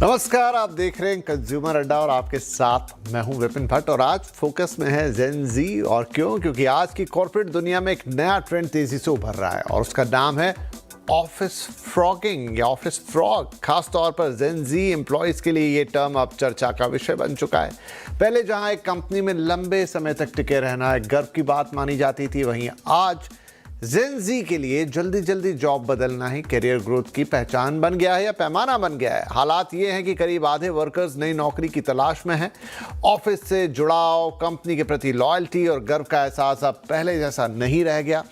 नमस्कार, आप देख रहे हैं कंज्यूमर अड्डा और आपके साथ मैं हूं विपिन भट्ट। और आज फोकस में है जेन जी। और क्यों? क्योंकि आज की कॉर्पोरेट दुनिया में एक नया ट्रेंड तेजी से उभर रहा है और उसका नाम है ऑफिस फ्रॉगिंग या ऑफिस फ्रॉग। खास तौर पर जेन जी एम्प्लॉयज के लिए ये टर्म अब चर्चा का विषय बन चुका है। पहले जहां एक कंपनी में लंबे समय तक टिके रहना एक गर्व की बात मानी जाती थी, वहीं आज जेन जी के लिए जल्दी जल्दी जॉब बदलना ही करियर ग्रोथ की पहचान बन गया है या पैमाना बन गया है। हालात ये हैं कि करीब आधे वर्कर्स नई नौकरी की तलाश में हैं। ऑफिस से जुड़ाव, कंपनी के प्रति लॉयल्टी और गर्व का एहसास अब पहले जैसा नहीं रह गया।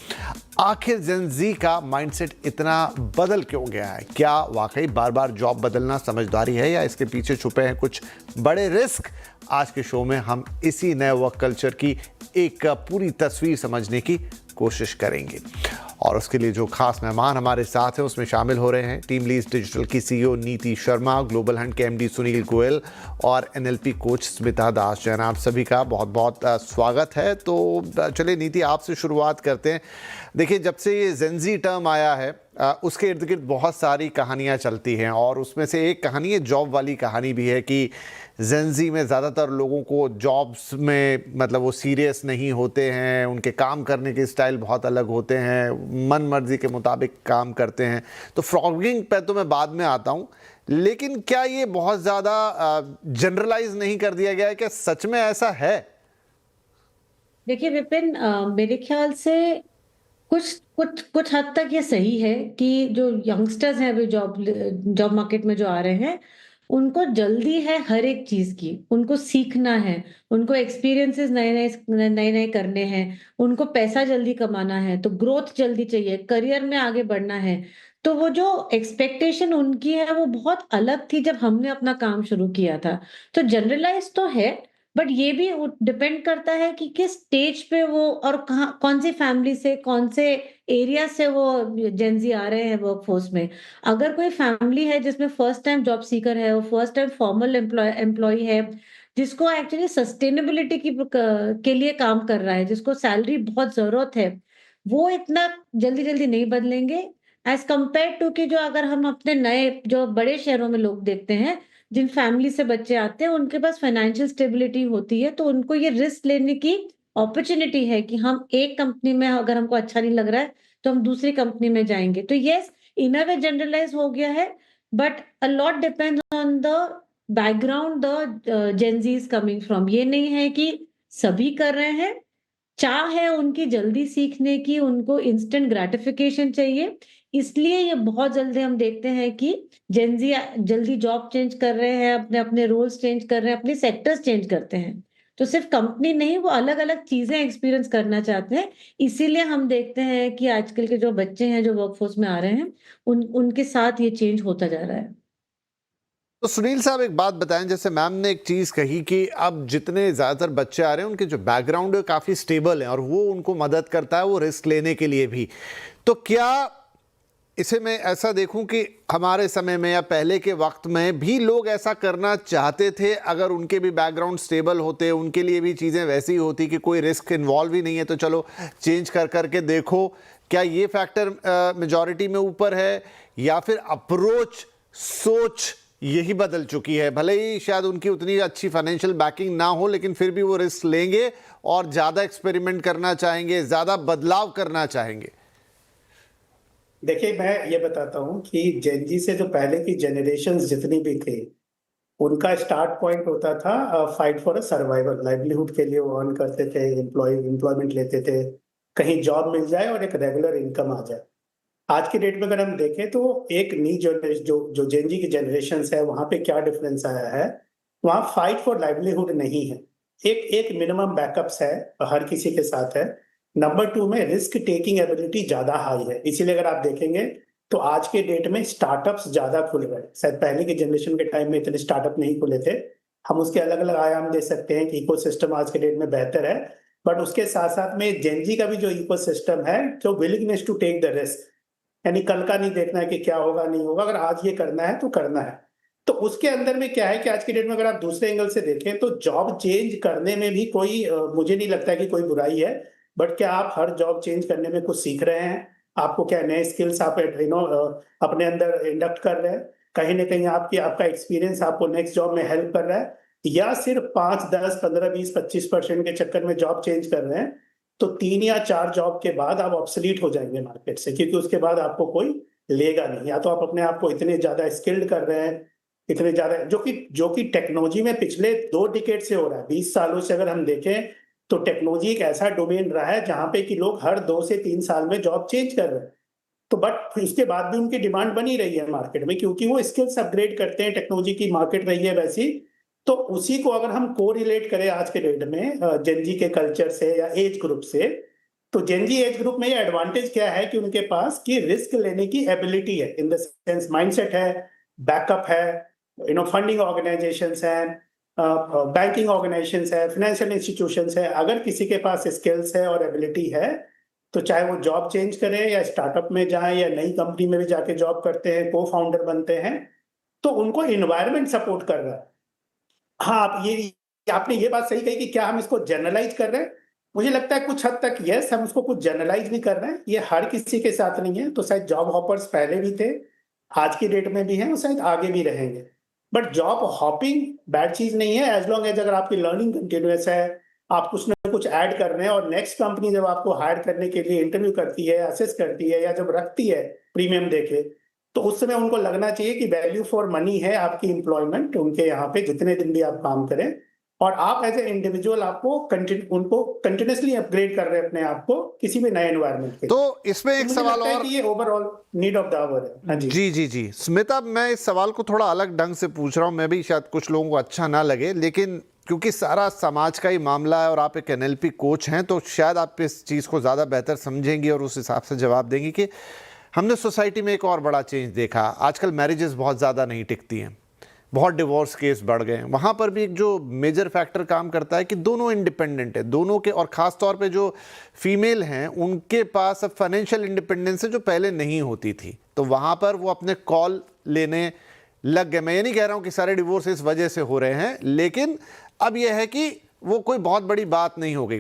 आखिर जेन जी का माइंडसेट इतना बदल क्यों गया है? क्या वाकई बार बार जॉब बदलना समझदारी है या इसके पीछे छुपे हैं कुछ बड़े रिस्क? आज के शो में हम इसी नए वर्क कल्चर की एक पूरी तस्वीर समझने की कोशिश करेंगे। और उसके लिए जो खास मेहमान हमारे साथ हैं उसमें शामिल हो रहे हैं टीम लीज डिजिटल की सीईओ नीति शर्मा, ग्लोबल हंट के एमडी सुनील गोयल और एनएलपी कोच स्मिता दास जैन। आप सभी का बहुत बहुत स्वागत है। तो चलिए नीति, आपसे शुरुआत करते हैं। देखिए, जब से ये जेन जी टर्म आया है उसके इर्द गिर्द बहुत सारी कहानियां चलती हैं और उसमें से एक कहानी है जॉब वाली कहानी भी है कि जेन जी में ज़्यादातर लोगों को जॉब्स में मतलब वो सीरियस नहीं होते हैं, उनके काम करने के स्टाइल बहुत अलग होते हैं, मन मर्जी के मुताबिक काम करते हैं। तो फ्रॉगिंग पे तो मैं बाद में आता हूँ, लेकिन क्या ये बहुत ज़्यादा जनरलाइज नहीं कर दिया गया है? क्या सच में ऐसा है? देखिए विपिन, मेरे ख्याल से कुछ कुछ कुछ हद तक ये सही है कि जो यंगस्टर्स हैं अभी जॉब जॉब मार्केट में जो आ रहे हैं, उनको जल्दी है हर एक चीज की। उनको सीखना है, उनको एक्सपीरियंसेस नए नए नए नए करने हैं, उनको पैसा जल्दी कमाना है, तो ग्रोथ जल्दी चाहिए, करियर में आगे बढ़ना है। तो वो जो एक्सपेक्टेशन उनकी है वो बहुत अलग थी जब हमने अपना काम शुरू किया था। तो जनरलाइज तो है, बट ये भी डिपेंड करता है कि किस स्टेज पे वो और कहाँ, कौन सी फैमिली से, कौन से एरिया से वो जेंजी आ रहे हैं वर्कफोर्स में। अगर कोई फैमिली है जिसमें फर्स्ट टाइम जॉब सीकर है, वो फर्स्ट टाइम फॉर्मल एम्प्लॉय है, जिसको एक्चुअली सस्टेनेबिलिटी के लिए काम कर रहा है, जिसको सैलरी बहुत जरूरत है, वो इतना जल्दी जल्दी नहीं बदलेंगे एज कम्पेयर टू कि जो अगर हम अपने नए जो बड़े शहरों में लोग देखते हैं, जिन फैमिली से बच्चे आते हैं, उनके पास फाइनेंशियल स्टेबिलिटी होती है, तो उनको ये रिस्क लेने की अपॉर्चुनिटी है कि हम एक कंपनी में अगर हमको अच्छा नहीं लग रहा है, तो हम दूसरी कंपनी में जाएँगे। तो येस, इन अ वे जनरलाइज़ हो गया है, but a lot depends on the background the gen Z is coming from. ये नहीं है कि सभी कर रहे हैं, चाह है उनकी जल्दी सीखने की, उनको इंस्टेंट ग्रेटिफिकेशन चाहिए। इसलिए ये बहुत जल्दी हम देखते हैं कि जेन ज़ी जल्दी जॉब चेंज कर रहे हैं, अपने-अपने रोल्स चेंज कर रहे हैं, अपने सेक्टर्स चेंज करते हैं। तो सिर्फ कंपनी नहीं, वो अलग-अलग चीज़ें एक्सपीरियंस करना चाहते हैं। इसीलिए हम देखते हैं कि आजकल के जो बच्चे हैं, जो वर्कफ़ोर्स में आ रहे हैं, उनके साथ ये चेंज होता जा रहा है। तो सुनील साहब, एक बात बताएं, जैसे मैम ने एक चीज़ कही कि अब जितने ज़्यादातर बच्चे आ रहे हैं उनके जो बैकग्राउंड है काफ़ी स्टेबल है और वो उनको मदद करता है वो रिस्क लेने के लिए भी। तो क्या इसे मैं ऐसा देखूं कि हमारे समय में या पहले के वक्त में भी लोग ऐसा करना चाहते थे? अगर उनके भी बैकग्राउंड स्टेबल होते, उनके लिए भी चीज़ें वैसी होती कि कोई रिस्क इन्वॉल्व ही नहीं है, तो चलो चेंज कर करके देखो। क्या ये फैक्टर मेजॉरिटी में ऊपर है या फिर अप्रोच, सोच यही बदल चुकी है? भले ही शायद उनकी उतनी अच्छी फाइनेंशियल बैकिंग ना हो, लेकिन फिर भी वो रिस्क लेंगे और ज़्यादा एक्सपेरिमेंट करना चाहेंगे, ज़्यादा बदलाव करना चाहेंगे। देखिए, मैं ये बताता हूँ कि जेन जी से जो पहले की जनरेशन्स जितनी भी थी, उनका स्टार्ट पॉइंट होता था fight for a survival. Livelihood के लिए वो अर्न करते थे, एम्प्लॉयमेंट लेते थे, कहीं जॉब मिल जाए और एक रेगुलर इनकम आ जाए। आज की डेट में अगर हम देखें तो एक न्यू जनरेशन जो जो जेन जी की जनरेशन्स है, वहाँ पे क्या डिफरेंस आया है, वहाँ फाइट फॉर लाइवलीहुड नहीं है। एक एक मिनिमम बैकअप्स है, हर किसी के साथ है। नंबर 2 में रिस्क टेकिंग एबिलिटी ज़्यादा हाई है। इसीलिए अगर आप देखेंगे तो आज के डेट में स्टार्टअप्स ज़्यादा खुल गए। शायद पहले की जनरेशन के टाइम में इतने स्टार्टअप नहीं खुले थे। हम उसके अलग-अलग आयाम दे सकते हैं कि इकोसिस्टम आज के डेट में बेहतर है। बट उसके साथ-साथ में जेन जी का भी जो इकोसिस्टम है, जो willingness to take the risk, यानी कल का नहीं देखना है कि क्या होगा, नहीं होगा, अगर आज ये करना है तो करना है। तो उसके अंदर में क्या है कि आज की डेट में अगर आप दूसरे एंगल से देखें तो जॉब चेंज करने में भी कोई मुझे नहीं लगता है कि कोई बुराई है। बट क्या आप हर जॉब चेंज करने में कुछ सीख रहे हैं? आपको क्या नए स्किल्स आप अपने अंदर इंडक्ट कर रहे हैं? कहीं ना कहीं आपका एक्सपीरियंस आपको नेक्स्ट जॉब में हेल्प कर रहा है, या सिर्फ 5, 10, 15, 20, 25% के चक्कर में जॉब चेंज कर रहे हैं, तो 3 या 4 जॉब के बाद आप ऑब्सोलीट हो जाएंगे मार्केट से, क्योंकि उसके बाद आपको कोई लेगा नहीं। या तो आप अपने आप को इतने ज्यादा स्किल्ड कर रहे हैं, इतने ज्यादा, जो कि टेक्नोलॉजी में पिछले 2 डिकेड से हो रहा है। 20 सालों से अगर हम देखें तो टेक्नोलॉजी एक ऐसा डोमेन रहा है जहां पे कि लोग हर 2 से 3 साल में जॉब चेंज कर रहे हैं। तो बट उसके बाद भी उनकी डिमांड बनी रही है मार्केट में, क्योंकि वो स्किल्स अपग्रेड करते हैं, टेक्नोलॉजी की मार्केट रही है वैसी। तो उसी को अगर हम कोरिलेट करें आज के डेट में जेनजी के कल्चर से या एज ग्रुप से, तो जेनजी एज ग्रुप में ये एडवांटेज क्या है कि उनके पास की रिस्क लेने की एबिलिटी है, इन द सेंस माइंडसेट है, बैकअप है, फंडिंग ऑर्गेनाइजेशंस हैं, बैंकिंग ऑर्गेनाइजेशंस है, फाइनेंशियल इंस्टीट्यूशंस है। अगर किसी के पास स्किल्स है और एबिलिटी है, तो चाहे वो जॉब चेंज करें या स्टार्टअप में जाएं या नई कंपनी में भी जाके जॉब करते हैं, को फाउंडर बनते हैं, तो उनको इन्वायरमेंट सपोर्ट कर रहा है। हाँ, आपने ये बात सही कही कि क्या हम इसको जनरलाइज कर रहे हैं? मुझे लगता है कुछ हद तक यस, हम उसको कुछ जनरलाइज भी कर रहे हैं। ये हर किसी के साथ नहीं है, तो शायद जॉब हॉपर्स पहले भी थे, आज की डेट में भी हैं और शायद आगे भी रहेंगे। बट जॉब हॉपिंग बैड चीज नहीं है, एज लॉन्ग एज अगर आपकी लर्निंग कंटिन्यूअस है, आप कुछ ना कुछ ऐड कर रहे हैं, और नेक्स्ट कंपनी जब आपको हायर करने के लिए इंटरव्यू करती है, असेस करती है, या जब रखती है प्रीमियम देके, तो उस समय उनको लगना चाहिए कि वैल्यू फॉर मनी है आपकी एम्प्लॉयमेंट उनके यहाँ पे, जितने दिन भी आप काम करें, और आप एज ए इंडिविजुअल उनको कंटिन्यूसली अपग्रेड कर रहे हैं अपने आप को किसी भी नए एनवायरनमेंट के। तो इसमें एक सवाल और, ये overall need of the hour है। हाँ जी जी जी स्मिता, मैं इस सवाल को थोड़ा अलग ढंग से पूछ रहा हूं, मैं भी, शायद कुछ लोगों को अच्छा ना लगे, लेकिन क्योंकि सारा समाज का ही मामला है और आप एक एनएलपी कोच हैं, तो शायद आप इस चीज़ को ज़्यादा बेहतर समझेंगी और उस हिसाब से जवाब देंगी कि हमने सोसाइटी में एक और बड़ा चेंज देखा। आजकल मैरिजेस बहुत ज़्यादा नहीं टिकती हैं, बहुत डिवोर्स केस बढ़ गए हैं। वहाँ पर भी एक जो मेजर फैक्टर काम करता है कि दोनों इंडिपेंडेंट है, दोनों के, और ख़ास तौर पे जो फीमेल हैं उनके पास अब फाइनेंशियल इंडिपेंडेंस है जो पहले नहीं होती थी, तो वहाँ पर वो अपने कॉल लेने लग गए। मैं ये नहीं कह रहा हूँ कि सारे डिवोर्स इस वजह से हो रहे हैं, लेकिन अब यह है कि वो कोई बहुत बड़ी बात नहीं हो गई।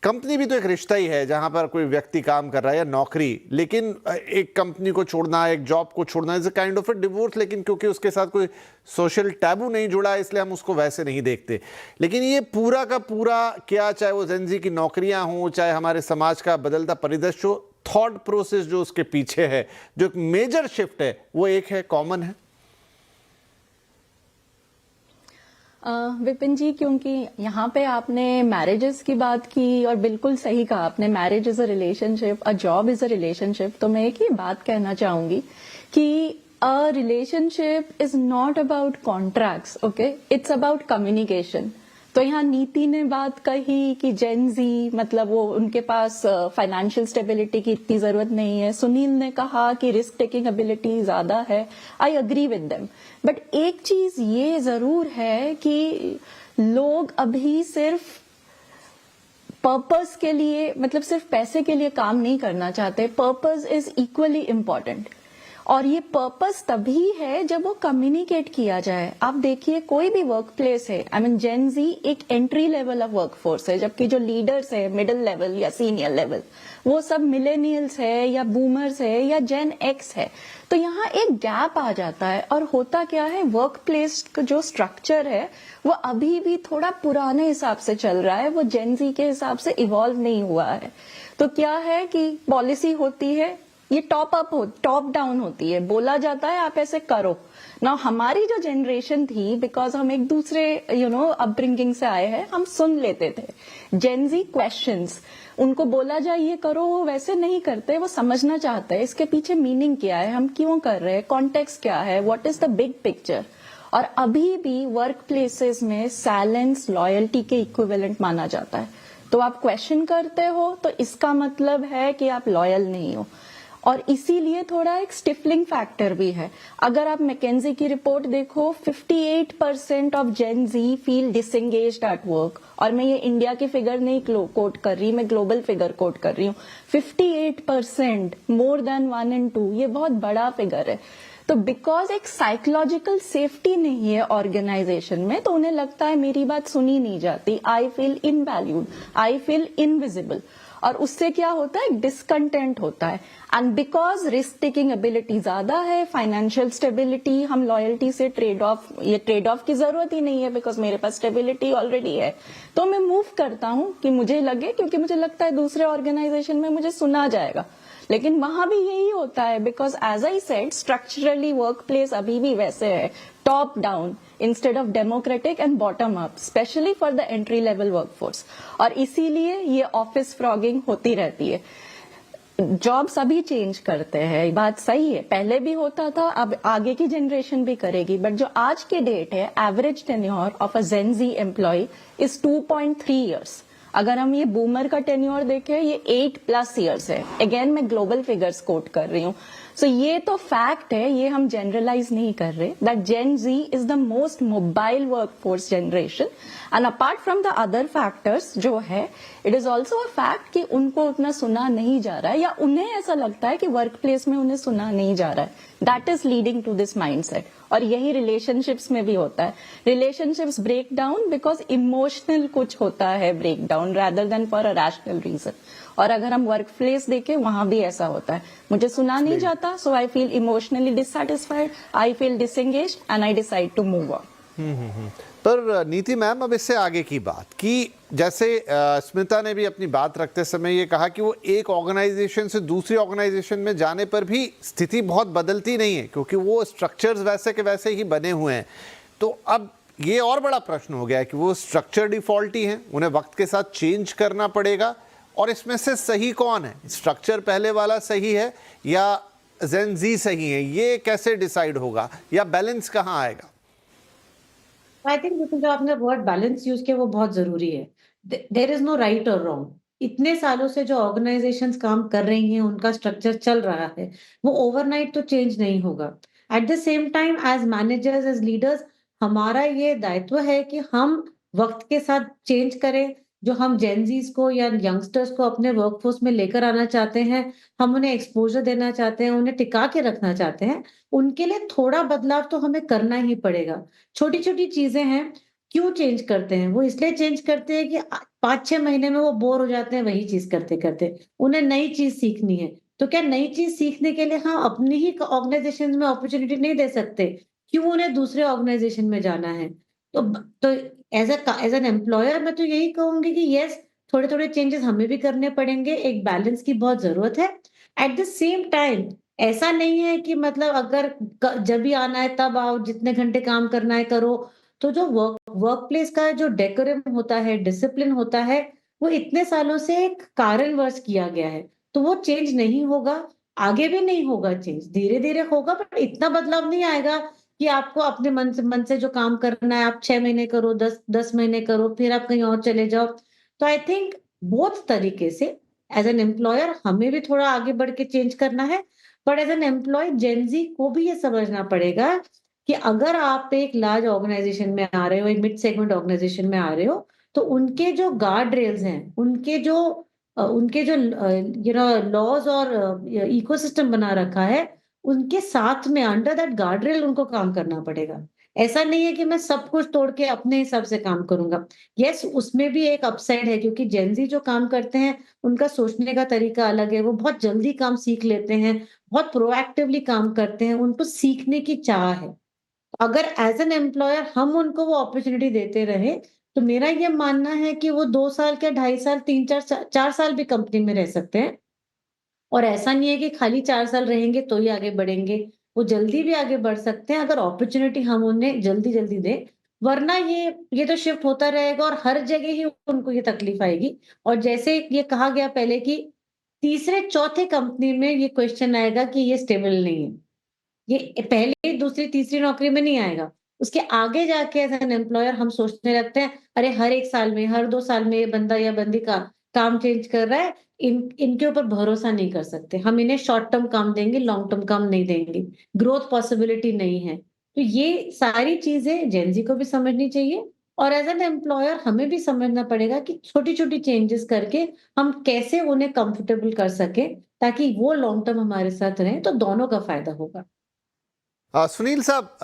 कंपनी भी तो एक रिश्ता ही है जहां पर कोई व्यक्ति काम कर रहा है, या नौकरी, लेकिन एक कंपनी को छोड़ना, एक जॉब को छोड़ना is a kind of a divorce, लेकिन क्योंकि उसके साथ कोई सोशल टैबू नहीं जुड़ा है इसलिए हम उसको वैसे नहीं देखते। लेकिन ये पूरा का पूरा, क्या चाहे वो जेनजी की नौकरियां हों, चाहे हमारे समाज का बदलता परिदृश्य हो, थॉट प्रोसेस जो उसके पीछे है, जो एक मेजर शिफ्ट है, वो एक है, कॉमन है। विपिन जी, क्योंकि यहाँ पे आपने मैरिजेस की बात की और बिल्कुल सही कहा आपने, marriage is a relationship, a job is a relationship, तो मैं एक ही बात कहना चाहूंगी कि a relationship is not about contracts, okay, it's about communication. तो यहाँ नीति ने बात कही कि जेनजी मतलब वो उनके पास फाइनेंशियल स्टेबिलिटी की इतनी जरूरत नहीं है। सुनील ने कहा कि रिस्क टेकिंग एबिलिटी ज्यादा है। I agree with them, but एक चीज ये जरूर है कि लोग अभी सिर्फ पर्पस के लिए, मतलब सिर्फ पैसे के लिए काम नहीं करना चाहते। पर्पस इज इक्वली इम्पोर्टेंट, और ये पर्पस तभी है जब वो कम्युनिकेट किया जाए। आप देखिए कोई भी वर्क प्लेस है, आई मीन जेन जी एक entry level of work force है, जबकि जो लीडर्स है मिडिल लेवल या सीनियर लेवल, वो सब मिलेनियल्स है या बूमर्स है या जेन एक्स है। तो यहाँ एक गैप आ जाता है, और होता क्या है, वर्क प्लेस का जो स्ट्रक्चर है वो अभी भी थोड़ा पुराने हिसाब से चल रहा है, वो जेन जी के हिसाब से इवॉल्व नहीं हुआ है। तो क्या है कि पॉलिसी होती है, ये टॉप डाउन होती है, बोला जाता है आप ऐसे करो ना। हमारी जो जनरेशन थी, बिकॉज हम एक दूसरे अपब्रिंगिंग से आए हैं, हम सुन लेते थे। जेनजी क्वेश्चंस, उनको बोला जाए ये करो, वो वैसे नहीं करते, वो समझना चाहते हैं इसके पीछे मीनिंग क्या है, हम क्यों कर रहे हैं, कॉन्टेक्स्ट क्या है, what is the big picture. और अभी भी वर्क प्लेसेस में साइलेंस लॉयल्टी के इक्विवेलेंट माना जाता है। तो आप क्वेश्चन करते हो तो इसका मतलब है कि आप लॉयल नहीं हो, और इसीलिए थोड़ा एक स्टिफलिंग फैक्टर भी है। अगर आप मैकेंजी की रिपोर्ट देखो, 58% of gen Z feel disengaged at work, और मैं ये इंडिया की फिगर नहीं कोट कर रही, मैं ग्लोबल फिगर कोट कर रही हूँ। 58%, मोर देन 1 in 2, ये बहुत बड़ा फिगर है। तो बिकॉज एक साइकोलॉजिकल सेफ्टी नहीं है ऑर्गेनाइजेशन में, तो उन्हें लगता है मेरी बात सुनी नहीं जाती, I feel unvalued, I feel invisible. और उससे क्या होता है, डिसकंटेंट होता है। And because risk taking ability ज्यादा है, फाइनेंशियल स्टेबिलिटी, हम लॉयल्टी से ट्रेड ऑफ की जरूरत ही नहीं है, बिकॉज मेरे पास स्टेबिलिटी ऑलरेडी है, तो मैं मूव करता हूं कि मुझे लगे, क्योंकि मुझे लगता है दूसरे ऑर्गेनाइजेशन में मुझे सुना जाएगा। लेकिन वहां भी यही होता है, because as I said, structurally workplace अभी भी वैसे है, top down instead of democratic and bottom up, specially for the entry level workforce. और इसीलिए ये ऑफिस फ्रॉगिंग होती रहती है। जॉब्स अभी चेंज करते हैं, बात सही है, पहले भी होता था, अब आगे की जनरेशन भी करेगी, बट जो आज के डेट है, average tenure of a gen Z employee is 2.3 years. अगर हम ये बूमर का टेन्योर देखें, ये 8+ ईयर्स है। अगेन मैं ग्लोबल फिगर्स कोट कर रही हूँ। सो ये तो फैक्ट है, ये हम जनरलाइज नहीं कर रहे, that gen Z is the most mobile workforce generation. And apart from the other factors जो है, it is also a fact कि उनको उतना सुना नहीं जा रहा है, या उन्हें ऐसा लगता है कि वर्क प्लेस में उन्हें सुना नहीं जा रहा है। That is leading to this mindset. और यही रिलेशनशिप्स में भी होता है। Relationships break down because emotional कुछ होता है break down, rather than for a rational reason. और अगर हम वर्क प्लेस देखें, वहां भी ऐसा होता है, मुझे सुना नहीं जाता, so I feel emotionally dissatisfied, I feel disengaged and I decide to move on. पर नीति मैम, अब इससे आगे की बात कि जैसे स्मिता ने भी अपनी बात रखते समय ये कहा कि वो एक ऑर्गेनाइजेशन से दूसरी ऑर्गेनाइजेशन में जाने पर भी स्थिति बहुत बदलती नहीं है, क्योंकि वो स्ट्रक्चर्स वैसे के वैसे ही बने हुए हैं। तो अब ये और बड़ा प्रश्न हो गया है कि वो स्ट्रक्चर डिफॉल्टी हैं, उन्हें वक्त के साथ चेंज करना पड़ेगा। और इसमें से सही कौन है, स्ट्रक्चर पहले वाला सही है या जेन जी सही है, ये कैसे डिसाइड होगा, या बैलेंस कहाँ आएगा? आई थिंक जो आपने वर्ड बैलेंस यूज किया वो बहुत जरूरी है। देयर इज नो राइट और रॉन्ग। इतने सालों से जो ऑर्गेनाइजेशंस काम कर रही हैं, उनका स्ट्रक्चर चल रहा है, वो ओवरनाइट तो चेंज नहीं होगा। At the same time, as managers, as leaders, हमारा ये दायित्व है कि हम वक्त के साथ चेंज करें। जो हम जेनजीज को या यंगस्टर्स को अपने वर्कफोर्स में लेकर आना चाहते हैं, हम उन्हें एक्सपोजर देना चाहते हैं, उन्हें टिका के रखना चाहते हैं, उनके लिए थोड़ा बदलाव तो हमें करना ही पड़ेगा। छोटी छोटी चीजें हैं, क्यों चेंज करते हैं? वो इसलिए चेंज करते हैं कि 5-6 महीने में वो बोर हो जाते हैं वही चीज करते करते, उन्हें नई चीज सीखनी है। तो क्या नई चीज सीखने के लिए हम अपनी ही ऑर्गेनाइजेशन में अपॉर्चुनिटी नहीं दे सकते? क्यों उन्हें दूसरे ऑर्गेनाइजेशन में जाना है? तो एज एन एम्प्लॉयर मैं तो यही कहूंगी कि यस, थोड़े थोड़े चेंजेस हमें भी करने पड़ेंगे, एक बैलेंस की बहुत जरूरत है। एट द सेम टाइम, ऐसा नहीं है कि मतलब अगर जब भी आना है तब आओ, जितने घंटे काम करना है करो। तो जो वर्क प्लेस का जो डेकोरम होता है, डिसिप्लिन होता है, वो इतने सालों से एक कारणवश किया गया है, तो वो चेंज नहीं होगा। आगे भी नहीं होगा चेंज, धीरे धीरे होगा, बट इतना बदलाव नहीं आएगा कि आपको अपने मन से जो काम करना है आप 6 महीने करो, 10 महीने करो, फिर आप कहीं और चले जाओ। तो आई थिंक बोथ तरीके से, एज एन एम्प्लॉयर हमें भी थोड़ा आगे बढ़ के चेंज करना है, but as an employee gen Z को भी ये समझना पड़ेगा कि अगर आप एक लार्ज ऑर्गेनाइजेशन में आ रहे हो, एक मिड सेगमेंट ऑर्गेनाइजेशन में आ रहे हो, तो उनके जो गार्ड रेल्स हैं, उनके जो लॉज और इकोसिस्टम बना रखा है, उनके साथ में अंडर दैट गार्ड रेल उनको काम करना पड़ेगा। ऐसा नहीं है कि मैं सब कुछ तोड़ के अपने हिसाब से काम करूंगा। यस, उसमें भी एक अपसाइड है, क्योंकि जेनजी जो काम करते हैं, उनका सोचने का तरीका अलग है, वो बहुत जल्दी काम सीख लेते हैं, बहुत प्रोएक्टिवली काम करते हैं, उनको सीखने की चाह है। अगर एज एन एम्प्लॉयर हम उनको वो अपॉर्चुनिटी देते रहे, तो मेरा ये मानना है कि वो 2 साल के 2.5 साल, 3-4 साल भी कंपनी में रह सकते हैं। और ऐसा नहीं है कि खाली 4 साल रहेंगे तो ही आगे बढ़ेंगे, वो जल्दी भी आगे बढ़ सकते हैं अगर अपॉर्चुनिटी हम उन्हें जल्दी जल्दी दें। वरना ये तो शिफ्ट होता रहेगा और हर जगह ही उनको ये तकलीफ आएगी। और जैसे ये कहा गया पहले कि तीसरे चौथे कंपनी में ये क्वेश्चन आएगा कि ये स्टेबल नहीं है। ये पहले, दूसरी, तीसरी नौकरी में नहीं आएगा। उसके आगे जाके एज एन एम्प्लॉयर हम सोचने लगते हैं, अरे हर 1 साल में, हर 2 साल में ये बंदा या बंदी का काम चेंज कर रहा है, इनके ऊपर भरोसा नहीं कर सकते। हम इन्हें शॉर्ट टर्म काम देंगे, लॉन्ग टर्म काम नहीं देंगे, ग्रोथ पॉसिबिलिटी नहीं है। तो ये सारी चीजें जेनजी को भी समझनी चाहिए, और एज एन एम्प्लॉयर हमें भी समझना पड़ेगा कि छोटी-छोटी चेंजेस करके हम कैसे उन्हें कंफर्टेबल कर सकें, ताकि वो लॉन्ग टर्म हमारे साथ रहें, तो दोनों का फायदा होगा। सुनील साहब,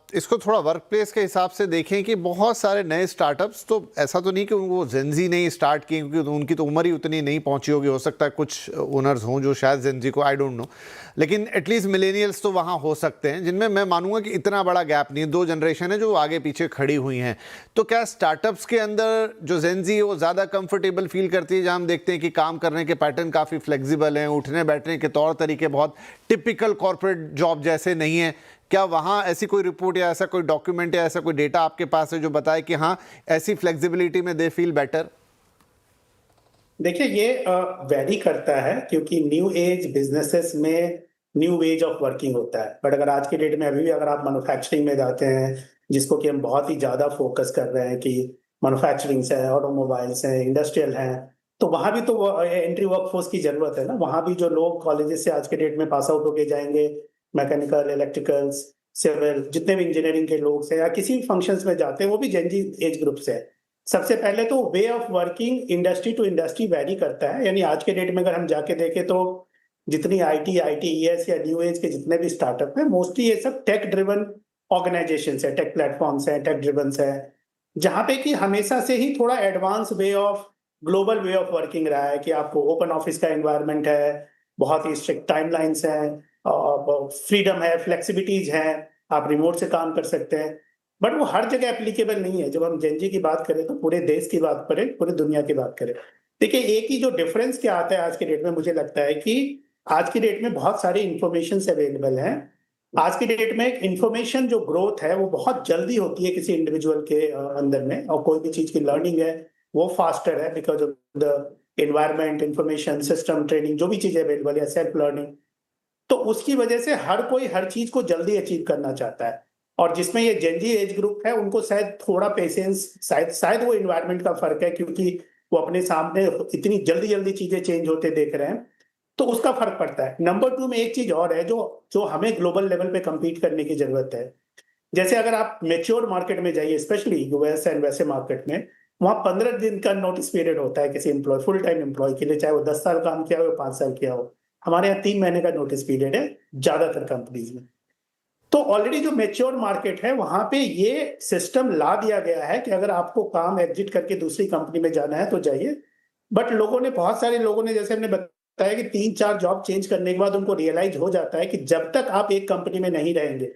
इसको थोड़ा वर्क प्लेस के हिसाब से देखें कि बहुत सारे नए स्टार्टअप्स, तो ऐसा तो नहीं कि वो जेनजी ने ही स्टार्ट किए, क्योंकि उनकी तो उम्र ही उतनी नहीं पहुंची होगी, हो सकता है कुछ ओनर्स हों जो शायद जेनजी को, आई डोंट नो, लेकिन एटलीस्ट मिलेनियल्स तो वहाँ हो सकते हैं, जिनमें मैं मानूंगा कि इतना बड़ा गैप नहीं है, 2 जनरेशन है जो आगे पीछे खड़ी हुई हैं। तो क्या स्टार्टअप्स के अंदर जो जेनजी है वो ज़्यादा कंफर्टेबल फील करती है, जहाँ हम देखते हैं कि काम करने के पैटर्न काफ़ी फ्लेक्सिबल हैं, उठने बैठने के तौर तरीके बहुत टिपिकल कॉर्पोरेट जॉब जैसे नहीं है? क्या वहाँ ऐसी कोई रिपोर्ट या ऐसा कोई डॉक्यूमेंट या ऐसा कोई डेटा आपके पास है जो बताए कि हाँ ऐसी फ्लेक्सिबिलिटी में दे फील बेटर? देखिए, ये वैरी करता है, क्योंकि न्यू एज बिजनेसेस में न्यू वेज ऑफ वर्किंग होता है। बट अगर आज के डेट में अभी भी अगर आप मैन्युफैक्चरिंग में जाते हैं, जिसको कि हम बहुत ही ज्यादा फोकस कर रहे हैं कि मैन्युफैक्चरिंग है, ऑटोमोबाइल्स हैं, इंडस्ट्रियल हैं, तो वहां भी तो एंट्री वर्कफोर्स की जरूरत है ना। वहां भी जो लोग कॉलेजेस से आज के डेट में पास आउट होके जाएंगे, मैकेनिकल, इलेक्ट्रिकल्स, सिविल, जितने भी इंजीनियरिंग के लोग हैं या किसी भी फंक्शंस में जाते हैं, वो भी जेनजी एज ग्रुप से है। सबसे पहले तो way of working industry to industry vary करता है। यानी आज के डेट में अगर हम जाके देखें तो जितनी आईटीईएस या न्यू एज के जितने भी स्टार्टअप हैं, मोस्टली ये सब टेक ड्रिवन ऑर्गेनाइजेशन है, टेक प्लेटफॉर्म्स हैं, टेक ड्रिवन है, जहां पे कि हमेशा से ही थोड़ा advance way of global way of working रहा है कि आपको ओपन ऑफिस का एनवायरनमेंट है, बहुत ही स्ट्रिक्ट टाइमलाइंस हैं, फ्रीडम है, फ्लेक्सिबिलिटीज हैं, आप रिमोट से काम कर सकते हैं। बट वो हर जगह एप्लीकेबल नहीं है। जब हम जेनजी की बात करें तो पूरे देश की बात करें, पूरी दुनिया की बात करें, देखिए एक ही जो डिफरेंस क्या आता है आज के डेट में, मुझे लगता है कि आज की डेट में बहुत सारी इंफॉर्मेशन अवेलेबल हैं। आज की डेट में इंफॉर्मेशन जो ग्रोथ है वो बहुत जल्दी होती है किसी इंडिविजुअल के अंदर में, और कोई भी चीज की लर्निंग है वो फास्टर है because of the environment, information system, training, जो भी चीजें अवेलेबल है, सेल्फ लर्निंग। तो उसकी वजह से हर कोई हर चीज को जल्दी अचीव करना चाहता है। और जिसमें ये जेनजी एज ग्रुप है, उनको शायद थोड़ा पेशेंस, शायद वो एनवायरमेंट का फर्क है, क्योंकि वो अपने सामने इतनी जल्दी जल्दी चीजें चेंज होते देख रहे हैं, तो उसका फर्क पड़ता है। नंबर 2 में एक चीज और है जो हमें ग्लोबल लेवल पे compete करने की जरूरत है। जैसे अगर आप मेच्योर मार्केट में जाइए, स्पेशली यूएस एंड वैसे मार्केट में, वहां 15 दिन का नोटिस पीरियड होता है किसी एम्प्लॉय, फुल टाइम एम्प्लॉय के लिए, चाहे वो 10 साल काम किया हो या 5 साल किया हो। हमारे यहाँ 3 महीने का नोटिस पीरियड है ज्यादातर कंपनीज में। तो ऑलरेडी जो मेच्योर मार्केट है वहां पे ये सिस्टम ला दिया गया है कि अगर आपको काम एग्जिट करके दूसरी कंपनी में जाना है तो जाइए। बट बहुत सारे लोगों ने, जैसे हमने बताया कि 3-4 जॉब चेंज करने के बाद उनको रियलाइज हो जाता है कि जब तक आप एक कंपनी में नहीं रहेंगे,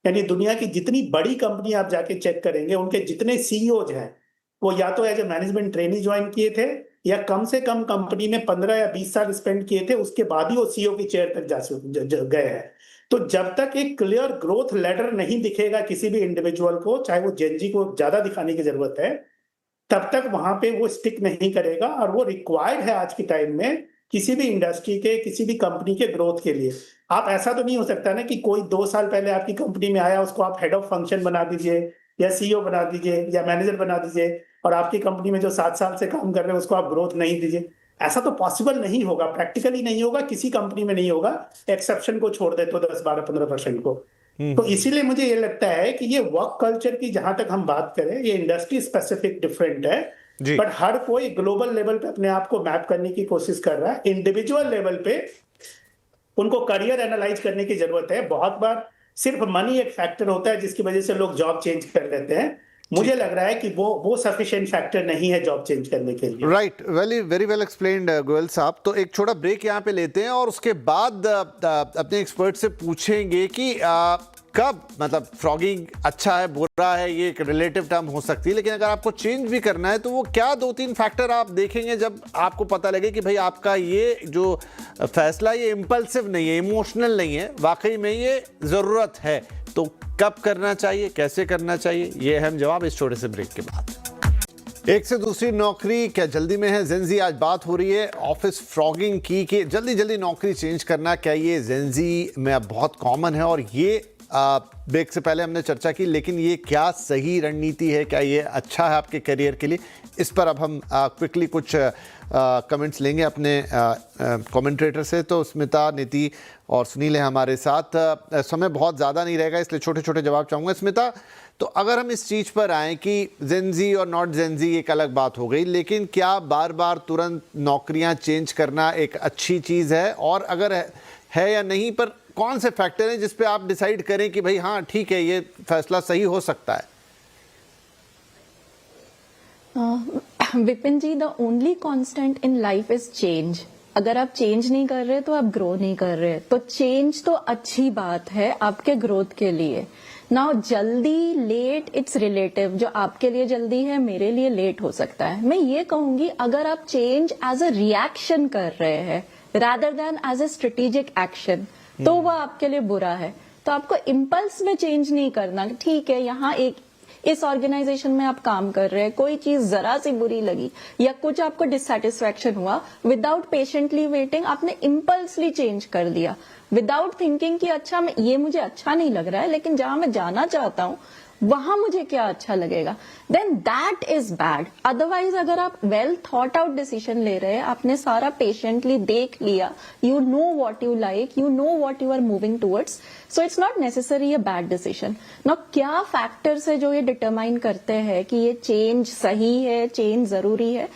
यानी दुनिया की जितनी बड़ी कंपनी आप जाके चेक करेंगे, उनके जितने सीईओज हैं वो या तो as a management trainee join किए थे या कम से कम कंपनी में 15 या 20 साल स्पेंड किए थे, उसके बाद ही वो सीईओ की चेयर तक गए हैं। तो जब तक एक क्लियर ग्रोथ लेडर नहीं दिखेगा किसी भी इंडिविजुअल को, चाहे वो जेनजी को ज्यादा दिखाने की जरूरत है, तब तक वहां पे वो स्टिक नहीं करेगा। और वो रिक्वायर्ड है आज के टाइम में किसी भी इंडस्ट्री के, किसी भी कंपनी के ग्रोथ के लिए। आप ऐसा तो नहीं हो सकता ना कि कोई 2 साल पहले आपकी कंपनी में आया उसको आप हेड ऑफ फंक्शन बना दीजिए या सीईओ बना दीजिए या मैनेजर बना दीजिए, और आपकी कंपनी में जो 7 साल से काम कर रहे हैं उसको आप ग्रोथ नहीं दीजिए। ऐसा तो पॉसिबल नहीं होगा, प्रैक्टिकली नहीं होगा, किसी कंपनी में नहीं होगा, एक्सेप्शन को छोड़ दे तो 10-12-15% को। तो इसीलिए मुझे ये लगता है कि ये वर्क कल्चर की जहां तक हम बात करें, ये इंडस्ट्री स्पेसिफिक डिफरेंट है, बट हर कोई ग्लोबल लेवल पे अपने आप को मैप करने की कोशिश कर रहा है। इंडिविजुअल लेवल पे उनको करियर एनालाइज करने की जरूरत है। बहुत बार सिर्फ मनी एक फैक्टर होता है जिसकी वजह से लोग जॉब चेंज कर लेते हैं। मुझे लग रहा है कि वो सफिशिएंट फैक्टर नहीं है जॉब चेंज करने के लिए। Right, very well explained Goyal साहब। तो एक छोटा ब्रेक यहाँ पे लेते हैं और उसके बाद अपने एक्सपर्ट से पूछेंगे कि कब, मतलब फ्रॉगिंग अच्छा है बुरा है ये एक रिलेटिव टर्म हो सकती है, लेकिन अगर आपको चेंज भी करना है तो वो क्या 2-3 फैक्टर आप देखेंगे जब आपको पता लगे कि भाई आपका ये जो फैसला ये इम्पल्सिव नहीं है, इमोशनल नहीं है, वाकई में ये ज़रूरत है। तो कब करना चाहिए, कैसे करना चाहिए, ये अहम जवाब इस छोटे से ब्रेक के बाद। एक से दूसरी नौकरी क्या जल्दी में है जेनजी? आज बात हो रही है ऑफिस फ्रॉगिंग की कि जल्दी जल्दी नौकरी चेंज करना, क्या ये जेनजी में अब बहुत कॉमन है? और ये ब्रेक से पहले हमने चर्चा की, लेकिन ये क्या सही रणनीति है, क्या ये अच्छा है आपके करियर के लिए? इस पर अब हम क्विकली कुछ कमेंट्स लेंगे अपने कमेंट्रेटर से। तो स्मिता, नीति और सुनील है हमारे साथ। समय बहुत ज़्यादा नहीं रहेगा इसलिए छोटे छोटे जवाब चाहूँगा। स्मिता, तो अगर हम इस चीज़ पर आएँ कि जेनजी और नॉट जेनजी एक अलग बात हो गई, लेकिन क्या बार बार तुरंत नौकरियाँ चेंज करना एक अच्छी चीज़ है? और अगर है या नहीं, पर कौन से फैक्टर हैं जिस पे आप डिसाइड करें कि भाई हाँ ठीक है, ये फैसला सही हो सकता है? Vipin ji, the only constant in life is change. अगर आप चेंज नहीं कर रहे तो आप ग्रो नहीं कर रहे. तो चेंज तो अच्छी बात है आपके ग्रोथ के लिए. नाउ जल्दी लेट इट्स रिलेटिव. जो आपके लिए जल्दी है मेरे लिए लेट हो सकता है. मैं ये कहूंगी अगर आप चेंज एज अ रिएक्शन कर रहे हैं rather than as a strategic action तो वह आपके लिए बुरा है. तो आपको इम्पल्स में चेंज नहीं करना. ठीक है, यहाँ इस ऑर्गेनाइजेशन में आप काम कर रहे हैं, कोई चीज जरा सी बुरी लगी या कुछ आपको डिससेटिस्फैक्शन हुआ, विदाउट पेशेंटली वेटिंग आपने इम्पल्सली चेंज कर दिया, विदाउट थिंकिंग कि अच्छा ये मुझे अच्छा नहीं लग रहा है लेकिन जहां मैं जाना चाहता हूं वहां मुझे क्या अच्छा लगेगा, then that is bad. Otherwise अगर आप वेल थॉट आउट डिसीजन ले रहे हैं, आपने सारा पेशेंटली देख लिया, you know what you like, you know what you are moving towards, so it's not necessary a bad decision. Now क्या फैक्टर्स है जो ये डिटरमाइन करते हैं कि ये चेंज सही है, चेंज जरूरी है?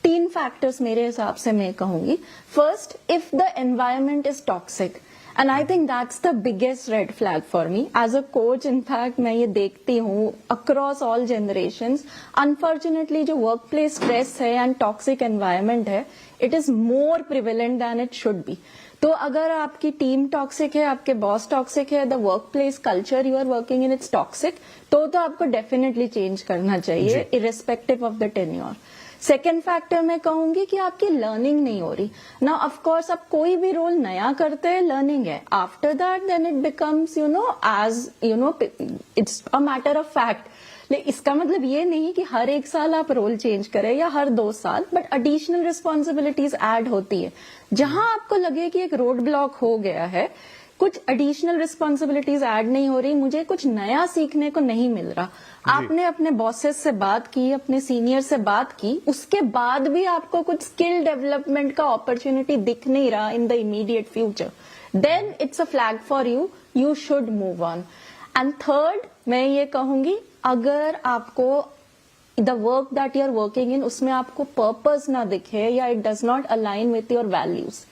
3 फैक्टर्स मेरे हिसाब से मैं कहूंगी. First, if the environment is toxic, and I think that's the biggest red flag for me as a coach. In fact मैं ये देखती हूँ across all generations, unfortunately जो workplace stress है and toxic environment है, it is more prevalent than it should be. तो अगर आपकी टीम टॉक्सिक है, आपके बॉस टॉक्सिक है, the workplace culture you are working in it's toxic, तो आपको डेफिनेटली चेंज करना चाहिए irrespective of the tenure. Second factor मैं कहूंगी कि आपकी लर्निंग नहीं हो रही. ना ऑफ कोर्स आप कोई भी रोल नया करते हैं, लर्निंग है. After that then it becomes it's a matter of fact. लेकिन इसका मतलब ये नहीं कि हर 1 साल आप रोल चेंज करें या हर 2 साल, बट एडिशनल रिस्पॉन्सिबिलिटीज ऐड होती है. जहां आपको लगे कि एक रोड ब्लॉक हो गया है, कुछ एडिशनल रिस्पॉन्सिबिलिटीज ऐड नहीं हो रही, मुझे कुछ नया सीखने को नहीं मिल रहा, आपने अपने बॉसेस से बात की, अपने सीनियर से बात की, उसके बाद भी आपको कुछ स्किल डेवलपमेंट का अपॉर्चुनिटी दिख नहीं रहा in the immediate future, then it's a flag for you, you should move on. And third मैं ये कहूंगी, अगर आपको the work that you are working in उसमें आपको पर्पस ना दिखे या it does not align with your values,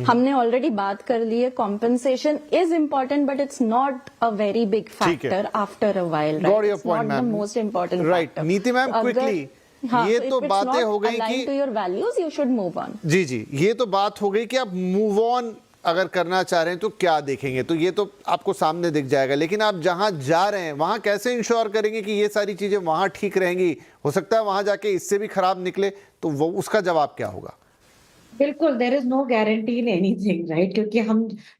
हमने ऑलरेडी बात कर ली है, compensation is important but it's not a very big factor after a while, right? It's not the most important factor. Niti ma'am, quickly ये तो बातें हो गई कि to your values you should move on. जी, ये तो बात हो गई कि आप मूव ऑन अगर करना चाह रहे हैं तो क्या देखेंगे, तो ये तो आपको सामने दिख जाएगा, लेकिन आप जहां जा रहे हैं वहां कैसे इंश्योर करेंगे कि ये सारी चीजें वहां ठीक रहेंगी? हो सकता है वहां जाके इससे भी खराब निकले, तो वो उसका जवाब क्या होगा? बिल्कुल, there is no guarantee in anything, right? क्योंकि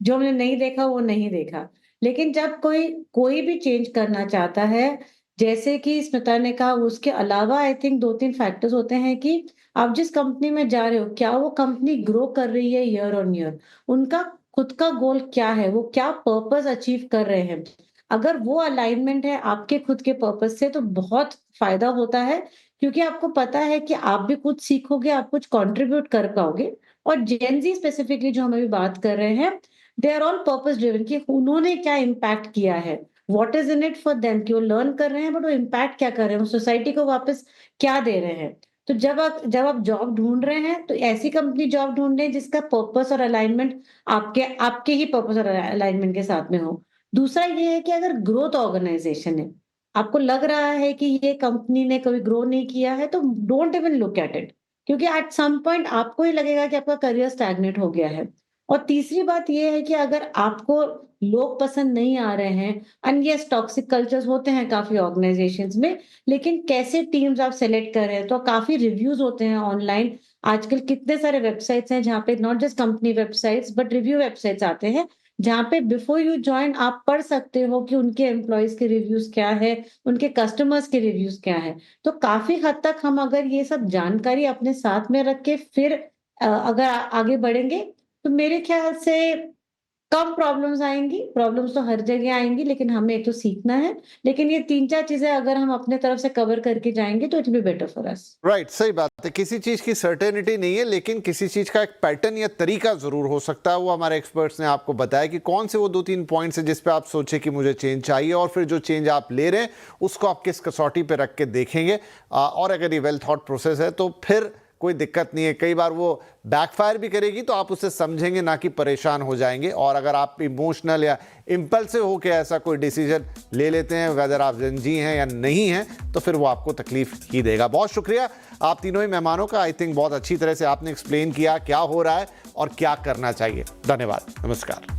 जो हमने नहीं देखा वो नहीं देखा. लेकिन जब कोई भी चेंज करना चाहता है, जैसे कि स्मिता ने कहा, उसके अलावा आई थिंक 2-3 फैक्टर्स होते हैं कि आप जिस कंपनी में जा रहे हो, क्या वो कंपनी ग्रो कर रही है ईयर ऑन ईयर, उनका खुद का गोल क्या है, वो क्या पर्पस अचीव कर रहे हैं. अगर वो अलाइनमेंट है आपके खुद के पर्पस से तो बहुत फायदा होता है, क्योंकि आपको पता है कि आप भी कुछ सीखोगे, आप कुछ कंट्रीब्यूट कर पाओगे. और जेन ज़ी स्पेसिफिकली जो हम अभी बात कर रहे हैं, they are all purpose driven, कि उन्होंने क्या इम्पैक्ट किया है, what is in it for them, कि वो लर्न कर रहे हैं बट वो इम्पैक्ट क्या कर रहे हैं, वो सोसाइटी को वापस क्या दे रहे हैं. तो जब आप जॉब ढूंढ रहे हैं तो ऐसी कंपनी जॉब ढूंढ लें जिसका पर्पस और अलाइनमेंट आपके ही पर्पस और अलाइनमेंट के साथ में हो. दूसरा ये है कि अगर ग्रोथ ऑर्गेनाइजेशन है, आपको लग रहा है कि ये कंपनी ने कभी ग्रो नहीं किया है, तो don't even look at it, क्योंकि एट सम पॉइंट आपको ही लगेगा कि आपका करियर स्टैग्नेट हो गया है. और तीसरी बात ये है कि अगर आपको लोग पसंद नहीं आ रहे हैं, एंड यस टॉक्सिक कल्चर्स होते हैं काफी ऑर्गेनाइजेशंस में, लेकिन कैसे टीम्स आप सेलेक्ट कर रहे हैं, तो काफी रिव्यूज होते हैं ऑनलाइन. आजकल कितने सारे वेबसाइट्स हैं जहाँ पे not just company websites but review websites आते हैं, जहाँ पे बिफोर यू ज्वाइन आप पढ़ सकते हो कि उनके एम्प्लॉयज के रिव्यूज क्या है, उनके कस्टमर्स के रिव्यूज क्या है. तो काफी हद तक हम अगर ये सब जानकारी अपने साथ में रख के फिर अगर आगे बढ़ेंगे, तो मेरे ख्याल से कम प्रॉब्लम्स आएंगी. प्रॉब्लम्स तो हर जगह आएंगी, लेकिन हमें एक तो सीखना है. लेकिन ये 3-4 चीजें अगर हम अपने तरफ से कवर करके जाएंगे तो it will be better for us. Right, सही बात है. किसी चीज की सर्टेनिटी नहीं है, लेकिन किसी चीज का एक पैटर्न या तरीका जरूर हो सकता है. वो हमारे एक्सपर्ट्स ने आपको बताया कि कौन से वो 2-3 पॉइंट्स है जिस पे आप सोचे कि मुझे चेंज चाहिए, और फिर जो चेंज आप ले रहे हैं उसको आप किस कसौटी पे रख के देखेंगे, और अगर ये वेल थॉट प्रोसेस है तो फिर कोई दिक्कत नहीं है। कई बार वो बैकफायर भी करेगी तो आप उसे समझेंगे, ना कि परेशान हो जाएंगे। और अगर आप इमोशनल या इम्पल्सिव होकर ऐसा कोई डिसीजन ले लेते हैं, वेदर आप जेनजी हैं या नहीं हैं, तो फिर वो आपको तकलीफ ही देगा। बहुत शुक्रिया आप तीनों ही मेहमानों का। आई थिंक बहुत अच्छी तरह से आपने एक्सप्लेन किया क्या हो रहा है और क्या करना चाहिए। धन्यवाद, नमस्कार।